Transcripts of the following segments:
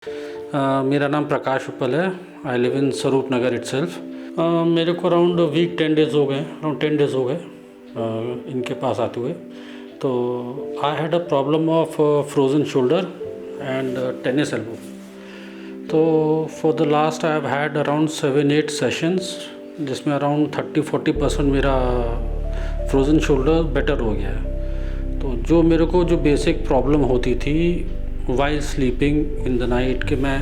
मेरा नाम प्रकाश उपल है। आई लिव इन स्वरूप नगर इटसेल्फ। मेरे को अराउंड वीक 10 डेज़ हो गए, अराउंड 10 डेज़ हो गए इनके पास आते हुए। तो I had a problem of frozen shoulder and tennis elbow. तो for the last I have had around 7-8 sessions, जिसमें अराउंड 30-40% मेरा फ्रोज़न शोल्डर बेटर हो गया है। तो जो मेरे को जो बेसिक प्रॉब्लम होती थी while sleeping in the night, कि मैं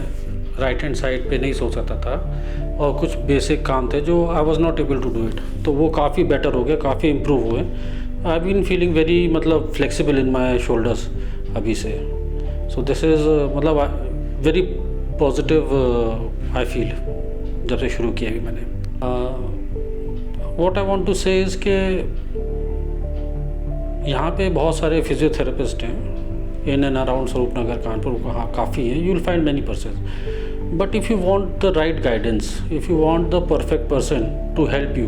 राइट हैंड साइड पे नहीं सो सकता था, और कुछ बेसिक काम थे जो I was not able to do it, तो वो काफ़ी बेटर हो गया, काफ़ी इम्प्रूव हुए। आई बीन फीलिंग वेरी मतलब फ्लेक्सिबल इन माई शोल्डर्स अभी से। सो दिस इज़ मतलब वेरी पॉजिटिव आई फील जब से शुरू किया अभी मैंने। What I want to say is के यहाँ पे बहुत सारे फिजियोथेरेपिस्ट हैं इन एंड अराउंड स्वरूप नगर, कानपुर, हाँ काफ़ी है। You will find many person, but if you want the right guidance, if you want the perfect person to help you,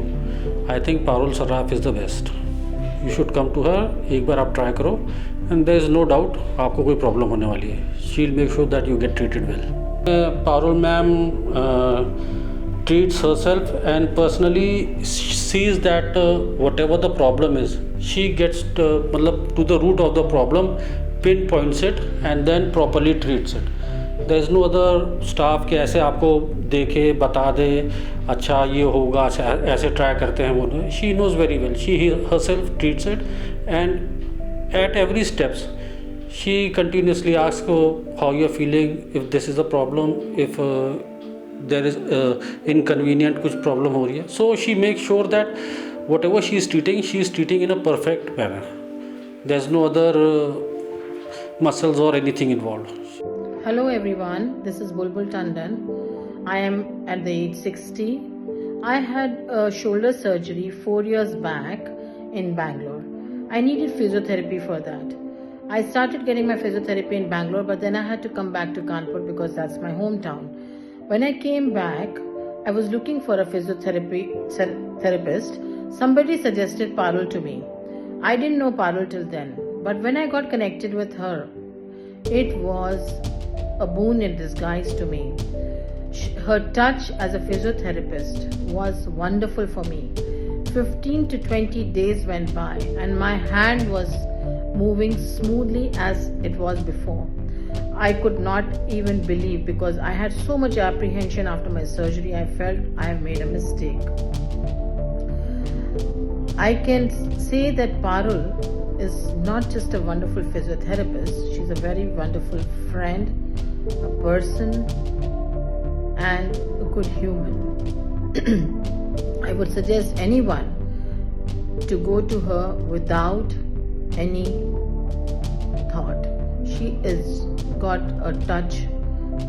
I think Parul Sarraf is the best. You should come to her, एक बार आप try करो, and there is no doubt आपको कोई problem होने वाली है। She will make sure that you get treated well. Parul ma'am treats herself and personally sees that whatever the problem is, she gets मतलब to the root of the problem, pinpoints it and then properly treats it. There is no other staff कि ऐसे आपको देखे बता दे अच्छा ये होगा, अच्छा ऐसे ट्राई करते हैं वो। she knows very well, she herself treats it, and at every steps she continuously asks how you are feeling, if this is a problem, if there is inconvenient कुछ प्रॉब्लम हो रही है। So she makes sure that whatever she is treating in a perfect manner. There's no other muscles or anything involved. Hello everyone, this is Bulbul Tandon. I am at the age 60. I had a shoulder surgery 4 years back in Bangalore. I needed physiotherapy for that. I started getting my physiotherapy in Bangalore, but then I had to come back to Kanpur because that's my hometown. When I came back, I was looking for a therapist. Somebody suggested Parul to me. I didn't know Parul till then, but when I got connected with her, it was a boon in disguise to me. Her touch as a physiotherapist was wonderful for me. 15 to 20 days went by and my hand was moving smoothly as it was before. I could not even believe, because I had so much apprehension after my surgery. I felt I have made a mistake. I can say that Parul is not just a wonderful physiotherapist, she's a very wonderful friend, a person, and a good human. I would suggest anyone to go to her without any thought. She is got a touch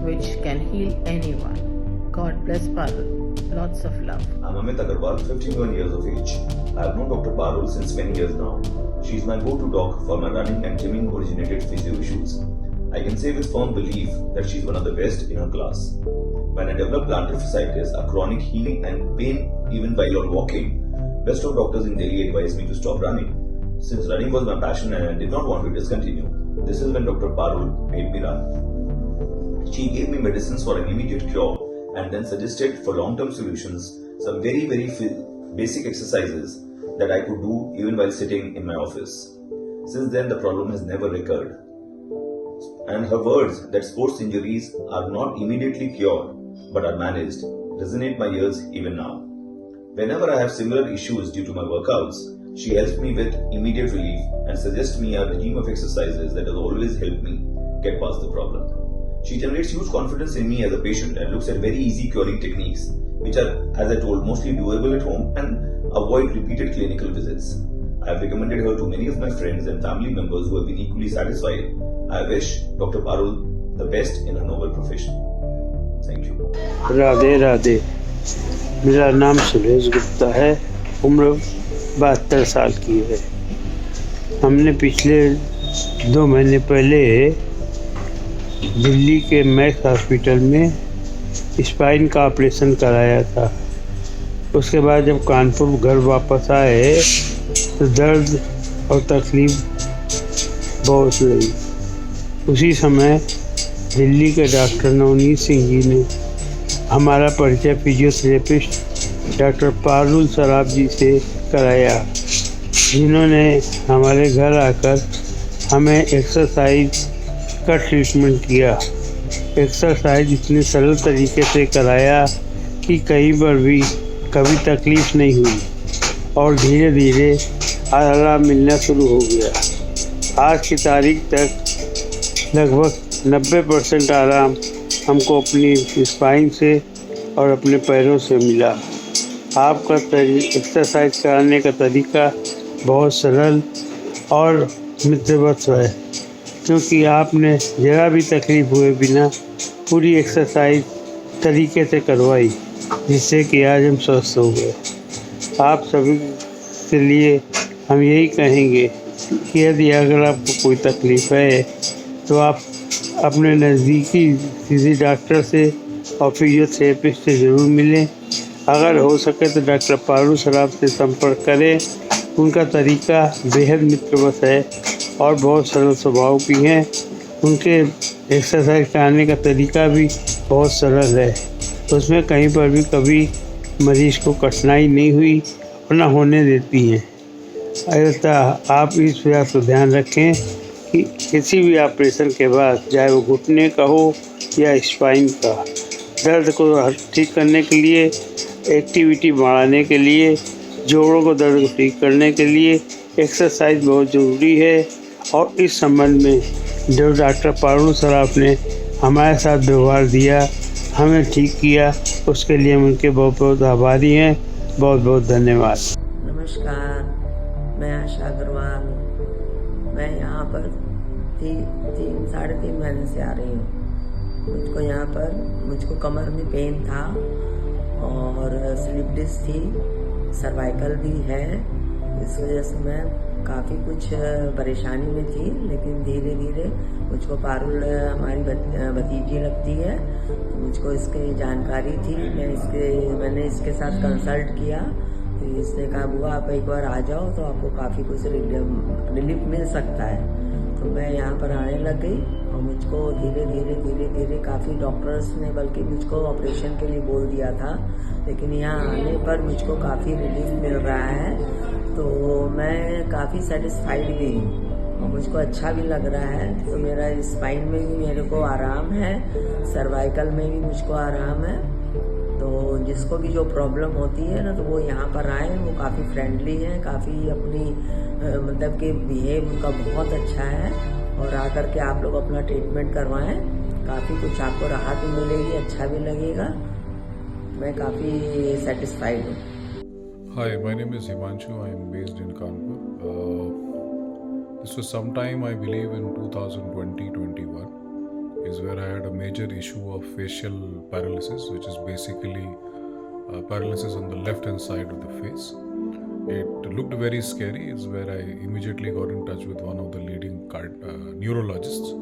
which can heal anyone. God bless Parul. Lots of love. I'm Amit Agarwal, 51 years of age. I have known Dr. Parul since many years now. She is my go-to doc for my running and gymming originated physio issues. I can say with firm belief that she is one of the best in her class. When I developed plantar fasciitis, a chronic healing and pain even while on walking, best of doctors in Delhi advised me to stop running. Since running was my passion and I did not want to discontinue, this is when Dr. Parul made me run. She gave me medicines for an immediate cure and then suggested for long-term solutions some very basic exercises that I could do even while sitting in my office. Since then, the problem has never recurred. And her words that sports injuries are not immediately cured but are managed resonate my ears even now. Whenever I have similar issues due to my workouts, she helps me with immediate relief and suggests me a regime of exercises that has always helped me get past the problem. She generates huge confidence in me as a patient and looks at very easy curing techniques, which are, as I told, mostly doable at home and avoid repeated clinical visits. I have recommended her to many of my friends and family members who have been equally satisfied. I wish Dr. Parul the best in her noble profession. Thank you. Radhe Radhe. मेरा नाम सुरेश गुप्ता है, उम्र 72 साल की है। हमने पिछले 2 महीने पहले दिल्ली के मैक्स हॉस्पिटल में स्पाइन का ऑपरेशन कराया था। उसके बाद जब कानपुर घर वापस आए तो दर्द और तकलीफ़ बहुत लगी। उसी समय दिल्ली के डॉक्टर नवनीत सिंह जी ने हमारा परिचय फिजियोथेरेपिस्ट डॉक्टर पारुल सराफ जी से कराया, जिन्होंने हमारे घर आकर हमें एक्सरसाइज का ट्रीटमेंट किया। एक्सरसाइज इतने सरल तरीके से कराया कि कहीं पर भी कभी तकलीफ़ नहीं हुई और धीरे धीरे आराम मिलना शुरू हो गया। आज की तारीख तक लगभग 90% आराम हमको अपनी स्पाइन से और अपने पैरों से मिला। आपका एक्सरसाइज कराने का तरीका बहुत सरल और मित्रवत है, क्योंकि आपने ज़रा भी तकलीफ़ हुए बिना पूरी एक्सरसाइज तरीके से करवाई, जिससे कि आज हम स्वस्थ हो गए। आप सभी के लिए हम यही कहेंगे कि यदि अगर आपको कोई तकलीफ़ है तो आप अपने नज़दीकी किसी डॉक्टर से और फिजियोथेरेपिस्ट से ज़रूर मिलें। अगर हो सके तो डॉक्टर पारुल सराफ से संपर्क करें। उनका तरीका बेहद मित्रवत है और बहुत सरल स्वभाव की हैं। उनके एक्सरसाइज कराने का तरीका भी बहुत सरल है, उसमें कहीं पर भी कभी मरीज़ को कठिनाई नहीं हुई और न होने देती हैं। ऐसा आप इस बात को ध्यान रखें कि किसी भी ऑपरेशन के बाद, चाहे वो घुटने का हो या स्पाइन का, दर्द को ठीक करने के लिए, एक्टिविटी बढ़ाने के लिए, जोड़ों को दर्द को ठीक करने के लिए एक्सरसाइज बहुत ज़रूरी है। और इस संबंध में जो डॉक्टर पारुल सराफ ने हमारे साथ व्यवहार दिया, हमें ठीक किया, उसके लिए हम उनके बहुत बहुत आभारी हैं। बहुत बहुत धन्यवाद। नमस्कार, मैं आशा अग्रवाल। मैं यहाँ पर 3-3.5 महीने से आ रही हूँ। मुझको कमर में पेन था और स्लिप डिस्क थी, सर्वाइकल भी है। इस वजह से मैं काफ़ी कुछ परेशानी में थी, लेकिन धीरे धीरे मुझको पारुल हमारी भतीजी लगती है, तो मुझको इसकी जानकारी थी। मैंने इसके साथ कंसल्ट किया, तो इसने कहा बुआ आप एक बार आ जाओ तो आपको काफ़ी कुछ रिलीफ मिल सकता है। तो मैं यहाँ पर आने लग गई और मुझको धीरे धीरे काफ़ी डॉक्टर्स ने बल्कि मुझको ऑपरेशन के लिए बोल दिया था, लेकिन यहाँ आने पर मुझको काफ़ी रिलीफ मिल रहा है। तो मैं काफ़ी सेटिस्फाइड भी हूँ और मुझको अच्छा भी लग रहा है। तो मेरा स्पाइन में भी मेरे को आराम है, सर्वाइकल में भी मुझको आराम है। तो जिसको भी जो प्रॉब्लम होती है ना, तो वो यहाँ पर आए। वो काफ़ी फ्रेंडली हैं, काफ़ी अपनी मतलब कि बिहेव उनका बहुत अच्छा है। और आकर के आप लोग अपना ट्रीटमेंट करवाएं, काफ़ी कुछ आपको राहत भी मिलेगी, अच्छा भी लगेगा। मैं काफ़ी सेटिस्फाइड हूँ। Hi, my name is Himanshu. I am based in Kanpur. This was sometime, I believe, in 2020-21 is where I had a major issue of facial paralysis, which is basically paralysis on the left hand side of the face. It looked very scary. It's where I immediately got in touch with one of the leading neurologists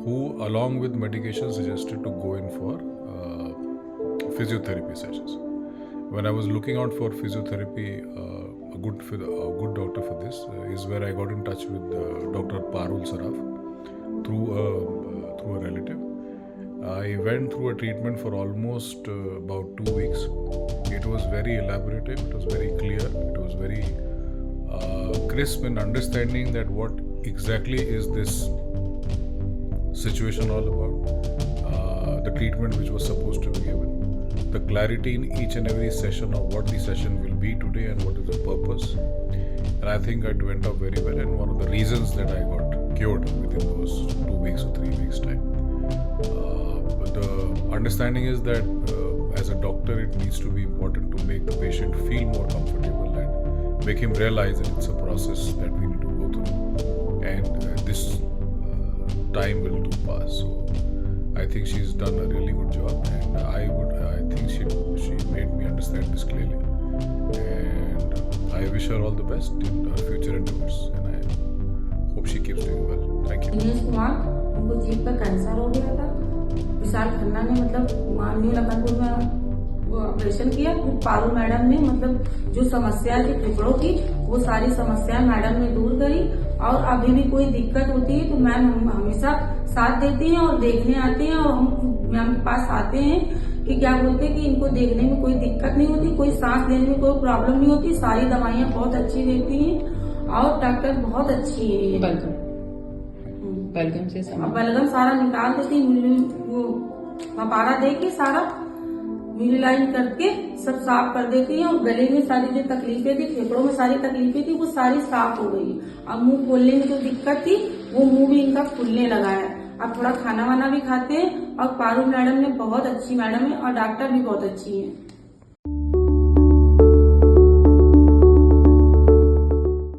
who, along with medication, suggested to go in for physiotherapy sessions. When I was looking out for physiotherapy, a good doctor for this is where I got in touch with Dr. Parul Saraf through a relative. I went through a treatment for almost about 2 weeks. It was very elaborative, it was very clear, it was very crisp in understanding that what exactly is this situation all about, the treatment which was supposed to be given, the clarity in each and every session of what the session will be today and what is the purpose. And I think it went up very well, and one of the reasons that I got cured within those 2 weeks or 3 weeks time. But the understanding is that as a doctor it needs to be important to make the patient feel more comfortable and make him realize that it's a process that we need to go through, and this time will do pass. So I think she's done a really good job, and I think she made me understand this clearly, and I wish her all the best in her future endeavors, and I hope she keeps doing well. Thank you. Dinesh Kumar, उनको जीभ पर cancer हो गया था। विशाल खन्ना ने मतलब new Lakhanpur में वो ऑपरेशन किया। फिर पारुल मैडम ने मतलब जो समस्या थी फेफड़ों की, वो सारी समस्याएं मैडम ने दूर करी और अभी भी कोई दिक्कत होती है तो मैम हमेशा साथ देती हैं और देखने आते हैं, और हम मैम के पास आते हैं कि क्या बोलते हैं कि इनको देखने में कोई दिक्कत नहीं होती, कोई सांस लेने में कोई प्रॉब्लम नहीं होती, सारी दवाइयाँ बहुत अच्छी देती हैं और डॉक्टर बहुत अच्छी है ये। बलगम से बलगम सारा निकाल देती, वो पपारा दे के सारा मिली लाइन करके सब साफ कर देती है, और गले में सारी जो तकलीफें थी, फेफड़ों में सारी तकलीफें थी, वो सारी साफ हो गई। अब मुंह खोलने में जो दिक्कत थी वो मुंह भी इनका खुलने लगा है। अब थोड़ा खाना वाना भी खाते हैं, और पारुल मैडम ने बहुत अच्छी मैडम है और डॉक्टर भी बहुत अच्छी है।